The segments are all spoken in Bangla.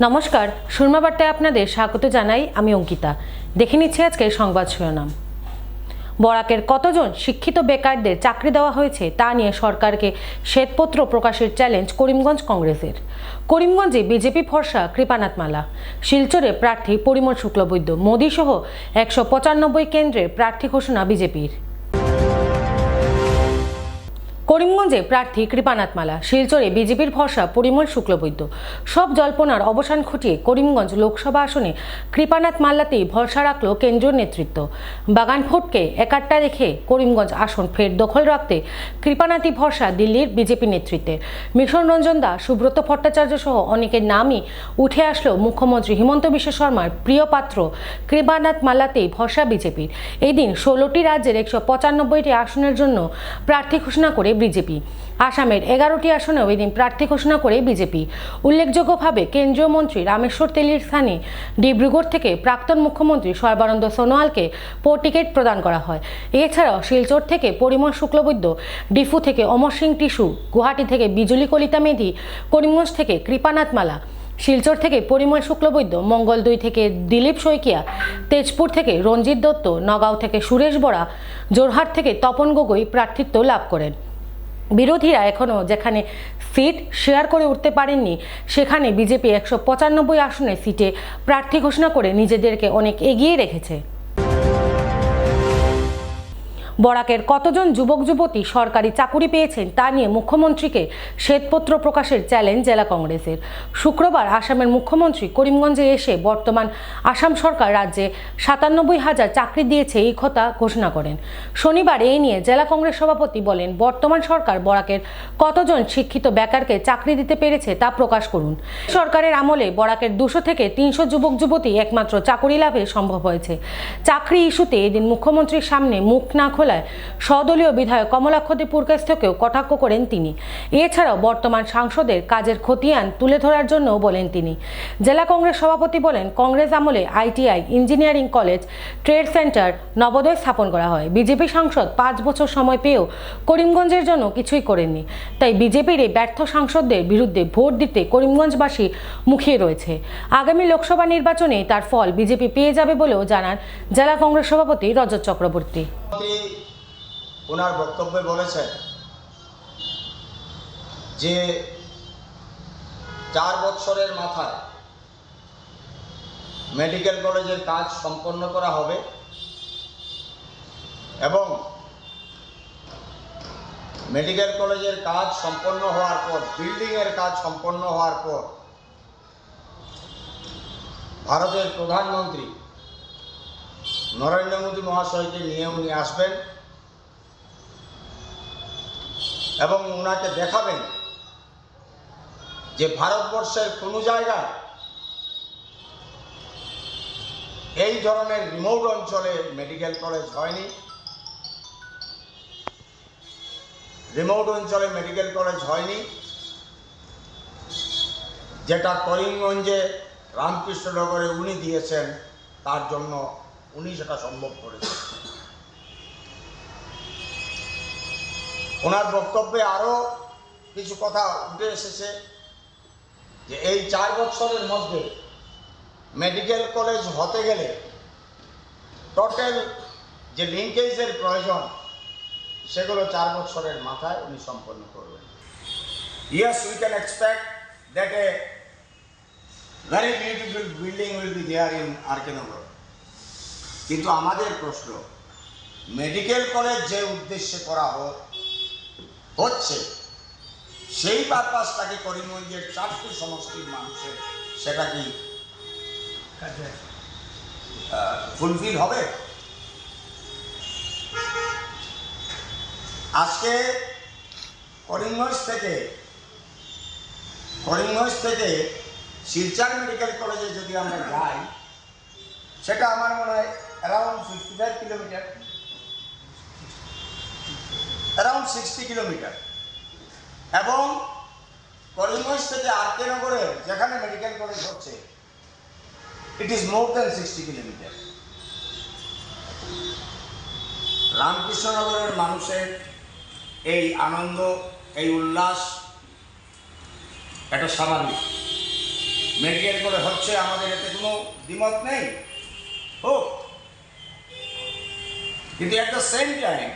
নমস্কার, সুরমা বার্তায় আপনাদের স্বাগত জানাই। আমি অঙ্কিতা। দেখে নিচ্ছি আজকে সংবাদ শিরোনাম। বরাকের কতজন শিক্ষিত বেকারদের চাকরি দেওয়া হয়েছে তা নিয়ে সরকারকে শ্বেতপত্র প্রকাশের চ্যালেঞ্জ করিমগঞ্জ কংগ্রেসের। করিমগঞ্জে বিজেপি ভরসা কৃপানাথ মালা, শিলচরে প্রার্থী পরিমল শুক্লবৈদ্য, মোদী সহ 195 কেন্দ্রে প্রার্থী ঘোষণা বিজেপির। করিমগঞ্জে প্রার্থী কৃপানাথ মালা, শিলচরে বিজেপির ভরসা পরিমল শুক্লবৈদ্য। সব জল্পনার অবসান ঘটিয়ে করিমগঞ্জ লোকসভা আসনে কৃপানাথ মাল্লাতেই ভরসা রাখল কেন্দ্রীয় নেতৃত্ব। বাগান ভোটকে একাট্টা রেখে করিমগঞ্জ আসন ফের দখল রাখতে কৃপানাথই ভরসা দিল্লির বিজেপি নেতৃত্বে। মিশন রঞ্জন দাস, সুব্রত ভট্টাচার্য সহ অনেকের নামই উঠে আসলেও মুখ্যমন্ত্রী হিমন্ত বিশ্ব শর্মার প্রিয় পাত্র কৃপানাথ মাল্লাতেই ভরসা বিজেপির। এই দিন 16টি রাজ্যের 195টি আসনের জন্য প্রার্থী ঘোষণা করে বিজেপি। আসামের 11টি আসনেও এদিন প্রার্থী ঘোষণা করে বিজেপি। উল্লেখযোগ্যভাবে কেন্দ্রীয় মন্ত্রী রামেশ্বর তেলির স্থানে ডিব্রুগড় থেকে প্রাক্তন মুখ্যমন্ত্রী সর্বানন্দ সোনোয়ালকে টিকিট প্রদান করা হয়। এছাড়াও শিলচর থেকে পরিমল শুক্লবৈদ্য, ডিফু থেকে অমর সিং টিসু, গুয়াহাটি থেকে বিজুলি কলিতা মেধি, করিমগঞ্জ থেকে কৃপানাথ মালা, শিলচর থেকে পরিমল শুক্লবৈদ্য, মঙ্গলদৈ থেকে দিলীপ শইকিয়া, তেজপুর থেকে রঞ্জিত দত্ত, নগাঁও থেকে সুরেশ বরা, জোরহাট থেকে তপন গগৈ প্রার্থিত্ব লাভ করেন। বিরোধীরা এখনও যেখানে সিট শেয়ার করে উঠতে পারেননি, সেখানে বিজেপি 195 আসনের সিটে প্রার্থী ঘোষণা করে নিজেদেরকে অনেক এগিয়ে রেখেছে। বরাকের কতজন যুবক যুবতী সরকারি চাকুরি পেয়েছেন তা নিয়ে মুখ্যমন্ত্রীকে শ্বেতপত্র প্রকাশের চ্যালেঞ্জ জেলা কংগ্রেসের। শুক্রবার আসামের মুখ্যমন্ত্রী করিমগঞ্জে এসে বর্তমান আসাম সরকার রাজ্যে 97,000 চাকরি দিয়েছে এই কথা ঘোষণা করেন। শনিবার এই নিয়ে জেলা কংগ্রেস সভাপতি বলেন, বর্তমান সরকার বরাকের কতজন শিক্ষিত বেকারকে চাকরি দিতে পেরেছে তা প্রকাশ করুন। সরকারের আমলে বরাকের 200 থেকে 300 যুবক যুবতী একমাত্র চাকরি লাভে সম্ভব হয়েছে। চাকরি ইস্যুতে এদিন মুখ্যমন্ত্রীর সামনে মুখ না খোলায় সদলীয় বিধায়ক কমলাক্ষ দে পুরকাইস্থকেও কটাক্ষ করেন তিনি। এছাড়াও বর্তমান সাংসদের কাজের খতিয়ান তুলে ধরার জন্যও বলেন তিনি। জেলা কংগ্রেস সভাপতি বলেন, কংগ্রেস আমলে ITI, engineering college, trade centre, Navodaya স্থাপন করা হয়। বিজেপি সাংসদ 5 বছর সময় পেয়েও করিমগঞ্জের জন্য কিছুই করেননি। তাই বিজেপির এই ব্যর্থ সাংসদদের বিরুদ্ধে ভোট দিতে করিমগঞ্জবাসী মুখিয়ে রয়েছে। আগামী লোকসভা নির্বাচনে তার ফল বিজেপি পেয়ে যাবে বলেও জানান জেলা কংগ্রেস সভাপতি রজত চক্রবর্তী। ওনার বক্তব্যে বলেছেন যে 4 বছরের মাথায় মেডিকেল কলেজের কাজ সম্পন্ন করা হবে এবং মেডিকেল কলেজের কাজ সম্পন্ন হওয়ার পর, বিল্ডিংয়ের কাজ সম্পন্ন হওয়ার পর ভারতের প্রধানমন্ত্রী নরেন্দ্র মোদী মহাশয়কে নিয়ে উনি আসবেন এবং ওনাকে দেখাবেন যে ভারতবর্ষের কোনো জায়গায় এই ধরনের রিমোট অঞ্চলে মেডিকেল কলেজ হয়নি। রিমোট অঞ্চলে মেডিকেল কলেজ হয়নি, যেটা করিমগঞ্জে রামকৃষ্ণনগরে উনি দিয়েছেন, তার জন্য উনি সেটা সম্ভব করেছেন। ওনার বক্তব্যে আরও কিছু কথা উঠে এসেছে যে এই 4 বছরের মধ্যে মেডিকেল কলেজ হতে গেলে টোটাল যে লিঙ্কেজের প্রয়োজন সেগুলো 4 বছরের মাথায় উনি সম্পন্ন করবেন। Yes, we can expect that a very beautiful building will be there in Arkenogor. কিন্তু আমাদের প্রশ্ন, মেডিকেল কলেজ যে উদ্দেশ্যে করা হচ্ছে সেই পারপাসটাকে করিমগঞ্জের 4টি সমষ্টির মানুষের সেটা কি ফুলফিল হবে? আজকে করিমগঞ্জ থেকে শিলচর মেডিকেল কলেজে যদি আমরা যাই, সেটা আমার মনে হয় অ্যারাউন্ড 55 কিলোমিটার, অ্যারাউন্ড 60 কিলোমিটার। এবং করিমগঞ্জ থেকে আরকেনগরে যেখানে মেডিকেল কলেজ হচ্ছে, it is more than 60 kilometre. রামকৃষ্ণনগরের মানুষের এই আনন্দ, এই উল্লাস এটা স্বাভাবিক। মেডিকেল করে হচ্ছে, আমাদের এতে কোনো দ্বিমত নেই, হোক। কিন্তু এট দ্য সেম টাইম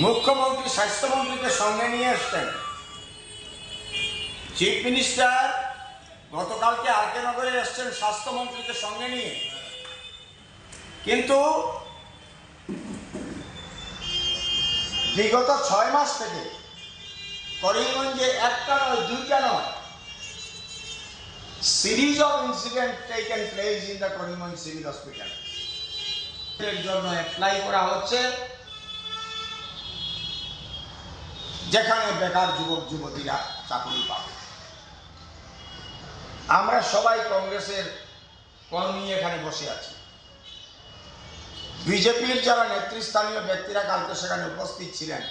মুখ্যমন্ত্রী স্বাস্থ্যমন্ত্রীকে সঙ্গে নিয়ে এসছেন, চিফ মিনিস্টার গতকালকে আরকে নগরে এসছেন স্বাস্থ্যমন্ত্রীকে সঙ্গে নিয়ে। কিন্তু বিগত 6 মাস থেকে করিমগঞ্জে একটা নয়, দুইটা নয়, series of incident taken place in the Karimganj civil hospital. এর জন্য অ্যাপ্লাই করা হচ্ছে, যেখানে বেকার যুবক যুবতীরা চাকরি পাবে। আমরা সবাই কংগ্রেসের কর্মী এখানে বসে আছি, বিজেপির যারা নেতৃস্থানীয় ব্যক্তিরা কালকে সেখানে উপস্থিত ছিলেন,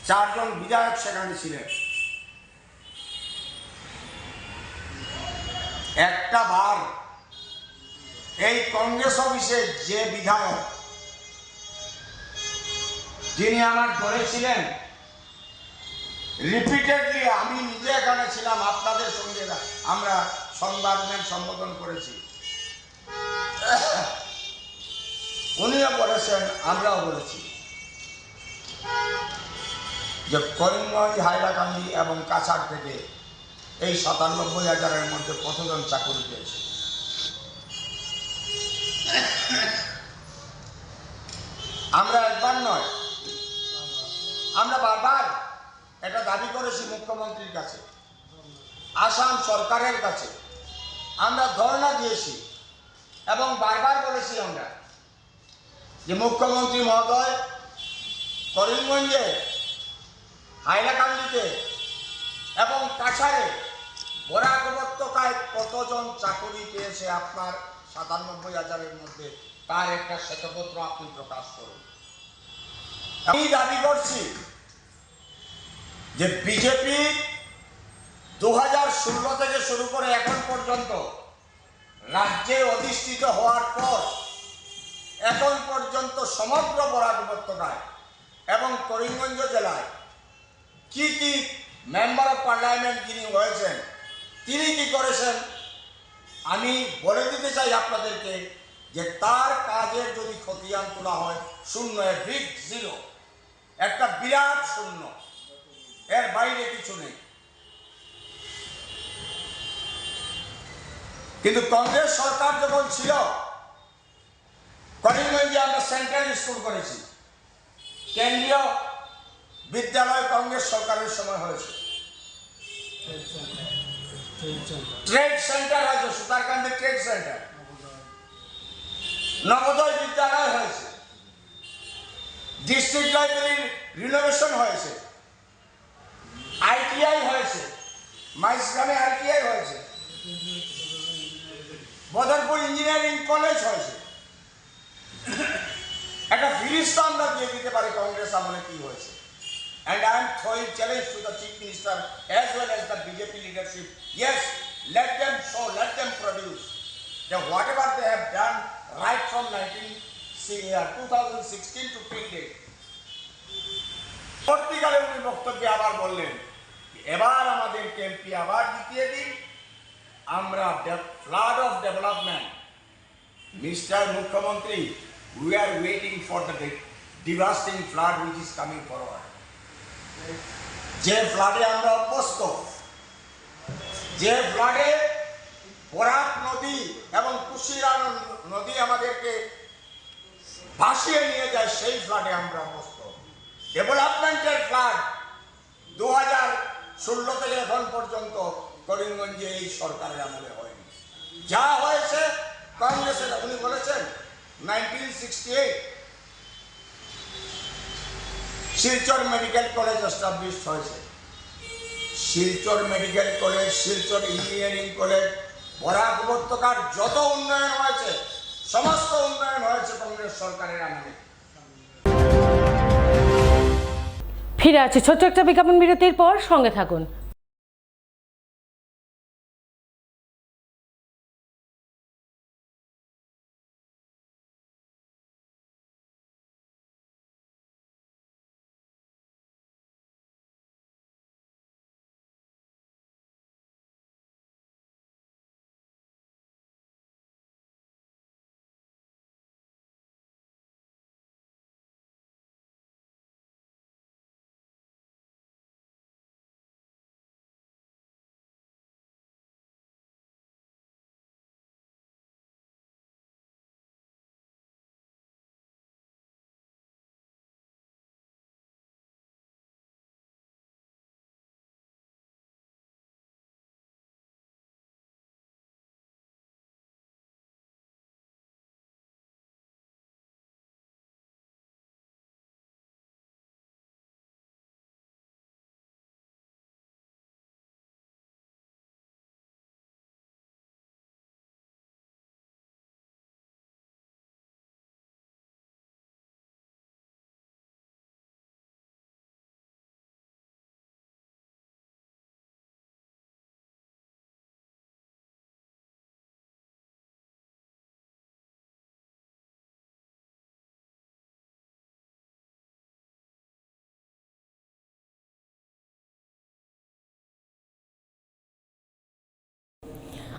4 জন বিধায়ক সেখানে ছিলেন। একটা বার এই কংগ্রেস অফিসে যে বিধায়ক, যিনি আমার দলে ছিলেন, রিপিটেডলি, আমি নিজে এখানে ছিলাম, আপনাদের সঙ্গে আমরা সংবাদমেল সম্বোধন করেছি, উনিও বলেছেন, আমরাও বলেছি যে করিমগঞ্জ, হাইলাকান্দি এবং কাছাড় থেকে এই ৯৭,০০০-এর মধ্যে কতজন চাকরি পেয়েছে। আমরা একবার নয়, আমরা বারবার এটা দাবি করেছি মুখ্যমন্ত্রীর কাছে, আসাম সরকারের কাছে আমরা ধর্ণা দিয়েছি এবং বারবার বলেছি আমরা যে মুখ্যমন্ত্রী মহোদয়, করিমগঞ্জে, হাইলাকান্দিতে এবং কাছাড়ে বরাক উপত্যকায় কতজন চাকরি পেয়েছে আপনার ৯৭,০০০-এর মধ্যে, তার একটা শ্বেতপত্র আপনি প্রকাশ করুন। আমি দাবি করছি যে বিজেপি 2016 থেকে শুরু করে এখন পর্যন্ত রাজ্যে অধিষ্ঠিত হওয়ার পর এখন পর্যন্ত সমগ্র বরাক উপত্যকায় এবং করিমগঞ্জ জেলায় কি কি মেম্বার অফ পার্লামেন্ট যিনি হয়েছেন, তিনি কি করেছেন, আমি বলে দিতে চাই আপনাদেরকে যে তার কাজের যদি খতিয়ান তোলা হয়, শূন্য, বিগ জিরো, একটা বিরাট শূন্য, এর বাইরে কিছু নেই। কিন্তু কংগ্রেস সরকার যখন ছিল, করিমগঞ্জে আমরা সেন্ট্রাল স্কুল করেছি, কেন্দ্রীয় বিদ্যালয় কংগ্রেস সরকারের সময় হয়েছে, ট্রেড সেন্টার হয়েছে, সুতারকান্দি ট্রেড সেন্টার, নবোদয় বিদ্যালয় হয়েছে, ডিস্ট্রিক্ট লাইব্রেরির রিনোভেশন হয়েছে, আইটিআই হয়েছে, মাইজগ্রামে আইটিআই হয়েছে, বদরপুর ইঞ্জিনিয়ারিং কলেজ হয়েছে। একটা ফিরিস্তা আমরা দিয়ে দিতে পারি কংগ্রেস আমলে কি হয়েছে। And I am throwing challenge to the Chief Minister as well as the BJP leadership. Yes, let them show, let them produce that whatever they have done right from 2016 to till date. পরবর্তীকালে উনি বক্তব্যে আবার বললেন, এবার আমাদের এমপি আবার জিতিয়ে দিন, আমরা ফ্লাড অফ ডেভেলপমেন্ট, মিস্টার মুখ্যমন্ত্রী, we are waiting for the devastating flood which is coming forward. যে ফ্লাডে আমরা অভ্যস্ত, যে ফ্লাডে বরাক নদী এবং কুশিয়ারা নদী আমাদেরকে ভাসিয়ে নিয়ে যায়, সেই ফ্লাডে আমরা অভ্যস্ত। ডেভেলপমেন্টের ফ্লাড 2016 থেকে এখন পর্যন্ত করিমগঞ্জে এই সরকারের আমলে হয়নি। যা হয়েছে কংগ্রেসের, উনি বলেছেন 1968 শিলচর মেডিকেল কলেজ এস্টাবলিশ হয়েছে, Silchar medical college, Silchar engineering college, Barak উপত্যকার যত উন্নয়ন হয়েছে সমস্ত উন্নয়ন হয়েছে কংগ্রেস সরকারের আমলে। ফিরে আছি ছোট্ট একটা বিজ্ঞাপন বিরতির পর, সঙ্গে থাকুন।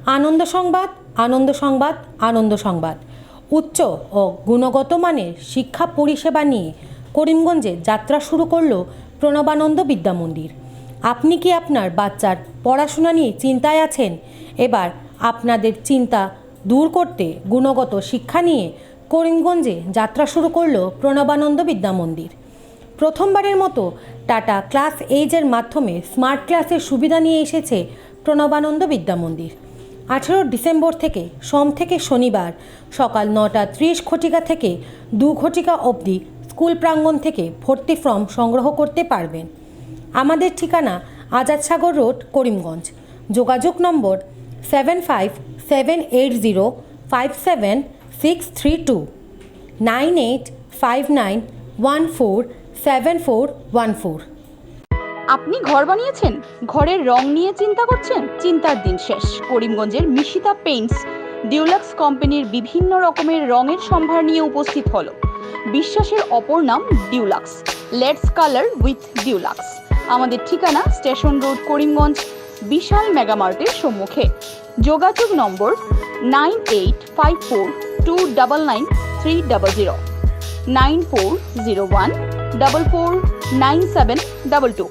আনন্দ সংবাদ, আনন্দ সংবাদ, আনন্দ সংবাদ। উচ্চ ও গুণগত মানের শিক্ষা পরিষেবা নিয়ে করিমগঞ্জে যাত্রা শুরু করল প্রণবানন্দ বিদ্যা মন্দির। আপনি কি আপনার বাচ্চার পড়াশোনা নিয়ে চিন্তায় আছেন? এবার আপনাদের চিন্তা দূর করতে গুণগত শিক্ষা নিয়ে করিমগঞ্জে যাত্রা শুরু করল প্রণবানন্দ বিদ্যা মন্দির। প্রথমবারের মতো টাটা ক্লাস এইজের মাধ্যমে স্মার্ট ক্লাসের সুবিধা নিয়ে এসেছে প্রণবানন্দ বিদ্যা মন্দির। 18 ডিসেম্বর থেকে সোম থেকে শনিবার সকাল 9:30 ঘটিকা থেকে 2 ঘটিকা অবধি স্কুল প্রাঙ্গণ থেকে ভর্তি ফর্ম সংগ্রহ করতে পারবেন। আমাদের ঠিকানা আজাদ সাগর রোড, করিমগঞ্জ। যোগাযোগ নম্বর 7570576332, 9859147414। আপনি ঘর বানিয়েছেন, ঘরের রং নিয়ে চিন্তা করছেন? চিন্তার দিন শেষ। করিমগঞ্জের মিশিতা পেইন্টস ডিউলাক্স কোম্পানির বিভিন্ন রকমের রঙের সম্ভার নিয়ে উপস্থিত হলো। বিশ্বাসের অপর নাম deluxe. Let's colour with deluxe. আমাদের ঠিকানা স্টেশন রোড, করিমগঞ্জ, বিশাল মেগামার্টের সম্মুখে। যোগাযোগ নম্বর 9854299300, 9401449722।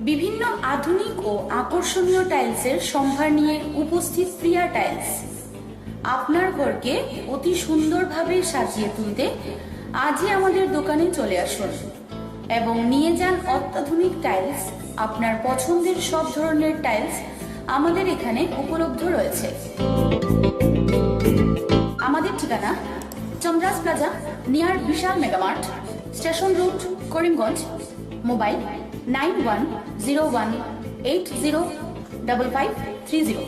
বিভিন্ন আধুনিক ও আকর্ষণীয় টাইলসের সম্ভার নিয়ে উপস্থিত প্রিয়া টাইলস। আপনার ঘরকে অতি সুন্দরভাবে সাজিয়ে তুলতে আজই আমাদের দোকানে চলে আসুন এবং নিয়ে যান অত্যাধুনিক টাইলস। আপনার পছন্দের সব ধরনের টাইলস আমাদের এখানে উপলব্ধ রয়েছে। আমাদের ঠিকানা Chandras plaza, near Vishal Megamart, station road, Karimganj. Mobile 9101805530,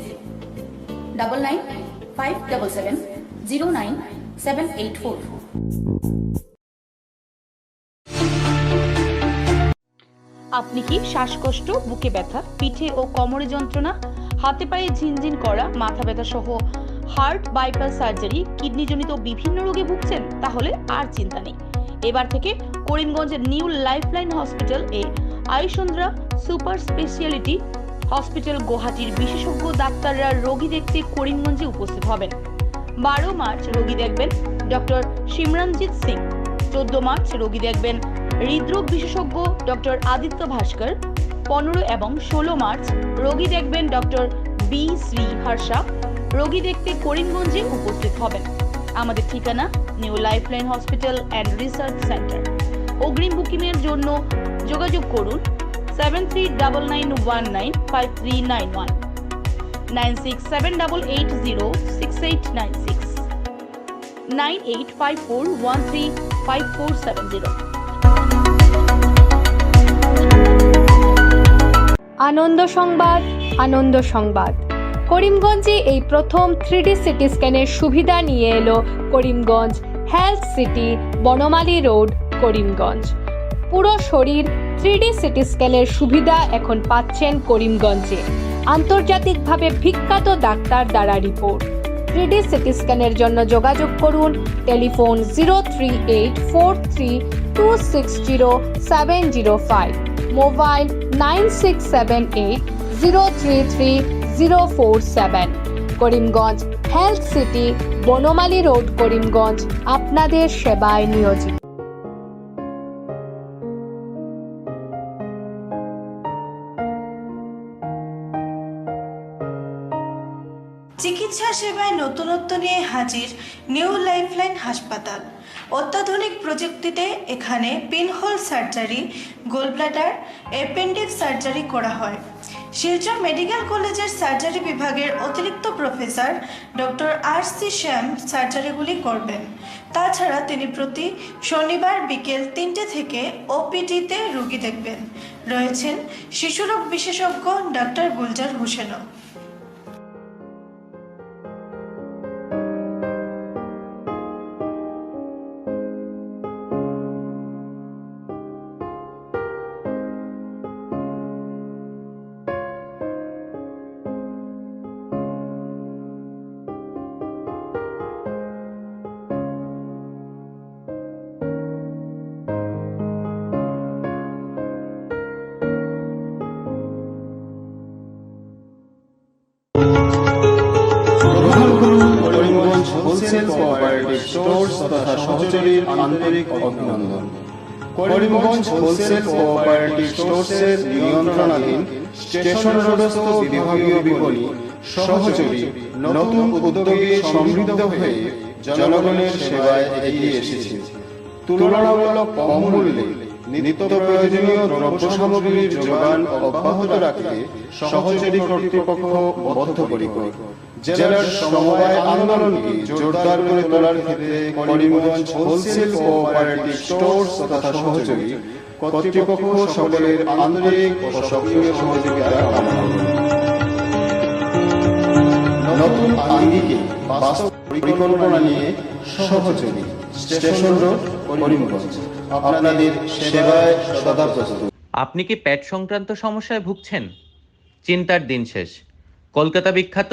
9957709784। আপনি কি শ্বাসকষ্ট, বুকে ব্যথা, পিঠে ও কোমরে যন্ত্রণা, হাতে পায়ে ঝিনঝিন করা, মাথা ব্যথা সহ হার্ট বাইপাস সার্জারি, কিডনিজনিত বিভিন্ন রোগে ভুগছেন? তাহলে আর চিন্তা নেই। এবার থেকে করিমগঞ্জের নিউ লাইফলাইন হসপিটাল এ আয়ুষন্দ্রা সুপার স্পেশালিটি হসপিটাল গুয়াহাটির বিশেষজ্ঞ ডাক্তাররা রোগী দেখতে করিমগঞ্জে উপস্থিত হবেন। 12 মার্চ রোগী দেখবেন ডক্টর সিমরনজিৎ সিং। 14 মার্চ রোগী দেখবেন হৃদরোগ বিশেষজ্ঞ ডক্টর আদিত্য ভাস্কর। 15 এবং 16 মার্চ রোগী দেখবেন ডক্টর বি শ্রী হর্ষা। রোগী দেখতে করিমগঞ্জে উপস্থিত হবেন। আমাদের ঠিকানা new lifeline hospital and research centre. অগ্রিম বুকিংয়ের জন্য যোগাযোগ করুন 7399195391, 9678806896, 9854135470। আনন্দ সংবাদ, আনন্দ সংবাদ। করিমগঞ্জে এই প্রথম 3D সিটি স্ক্যানের সুবিধা নিয়ে এলো Karimganj health city, Banamali road, Karimganj. পুরো শরীর 3D সিটি স্ক্যানের সুবিধা এখন পাচ্ছেন করিমগঞ্জে। আন্তর্জাতিকভাবে বিখ্যাত ডাক্তার দ্বারা রিপোর্ট। 3D সিটি স্ক্যানের জন্য যোগাযোগ করুন telephone 03843260705, mobile 9678033047। Karimganj health city, Banamali road, Karimganj আপনাদের সেবায় নিয়োজিত। চিকিৎসা সেবায় নতুনত্ব নিয়ে হাজির নিউ লাইফলাইন হাসপাতাল। অত্যাধুনিক প্রযুক্তিতে এখানে pinhole surgery, gallbladder, appendix surgery করা হয়। শিলচর মেডিকেল কলেজের সার্জারি বিভাগের অতিরিক্ত প্রফেসর ডক্টর RC শ্যাম সার্জারিগুলি করবেন। তাছাড়া তিনি প্রতি শনিবার বিকেল 3টে থেকে OPD-তে রোগী দেখবেন। রয়েছেন শিশুরোগ বিশেষজ্ঞ ডক্টর গুলজার হোসেনও। সহচরীর আন্তরিক অভিনন্দন। করিমগঞ্জ হোলসেল কোঅপারেটিভ স্টোরসের নিয়ন্ত্রণাধীন স্টেশন রোডস্থ বিভাগীয় বিপণী সহচরী নতুন উদ্যোগে সমৃদ্ধ হয়ে জনগণের সেবায় এগিয়ে এসেছে। তুলনামূলক কম মূল্যে নিত্য প্রয়োজনীয় দ্রব্য সামগ্রীর যোগান অব্যাহত রাখতে সহচরী কর্তৃপক্ষ বদ্ধপরিকর। জেলার সমবায় আন্দোলনকে জোরদার করে তোলার ক্ষেত্রে করিমগঞ্জ হোলসেল কোঅপারেটিভ স্টোরস তথা সহচরী কর্তৃপক্ষ সকলের আন্তরিক ও সক্রিয় সহযোগিতা কামনা করে। নতুন আঙ্গিকে বাস্তব পরিকল্পনা নিয়ে সহচরী স্টেশন রোড করিমগঞ্জ আপনাদের সেবায় সদা প্রস্তুত। আপনি কি পেট সংক্রান্ত সমস্যায় ভুগছেন? চিন্তার দিন শেষ। কলকাতা বিখ্যাত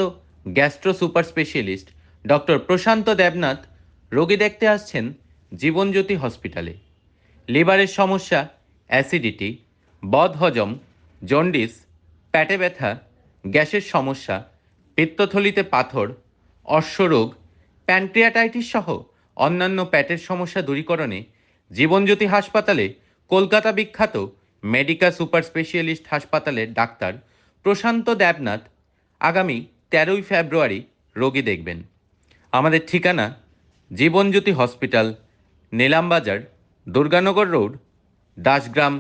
গ্যাস্ট্রো সুপার স্পেশালিস্ট ডক্টর প্রশান্ত দেবনাথ রোগী দেখতে আসছেন জীবনজ্যোতি হসপিটালে। লিভারের সমস্যা, অ্যাসিডিটি, বদহজম, জন্ডিস, পেটে ব্যথা, গ্যাসের সমস্যা, পিত্তথলিতে পাথর, অশ্বরোগ, প্যানক্রিয়াটাইটিস সহ অন্যান্য পেটের সমস্যা দূরীকরণে জীবনজ্যোতি হাসপাতালে কলকাতা বিখ্যাত মেডিকা সুপার স্পেশালিস্ট হাসপাতালের ডাক্তার প্রশান্ত দেবনাথ আগামী 13ই ফেব্রুয়ারি রোগী দেখবেন। আমাদের ঠিকানা জীবনজ্যোতি হসপিটাল, নিলামবাজার, দুর্গানগর রোড, দাসগ্রাম,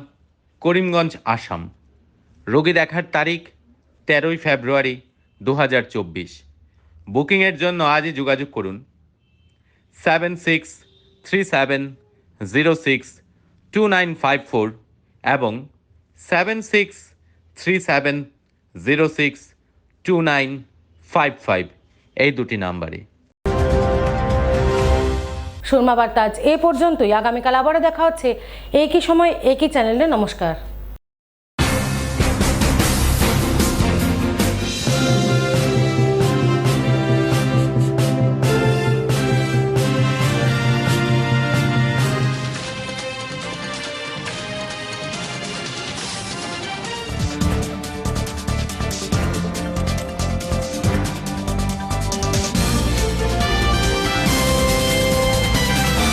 করিমগঞ্জ, আসাম। রোগী দেখার তারিখ 13ই ফেব্রুয়ারি 2024। বুকিংয়ের জন্য আজই যোগাযোগ করুন 7637062954 এবং 7637062955 এই দুটি নাম্বারে। সুরমা বার্তা আজ এ পর্যন্তই। আগামীকাল আবারও দেখা হচ্ছে একই সময় একই চ্যানেলে। নমস্কার।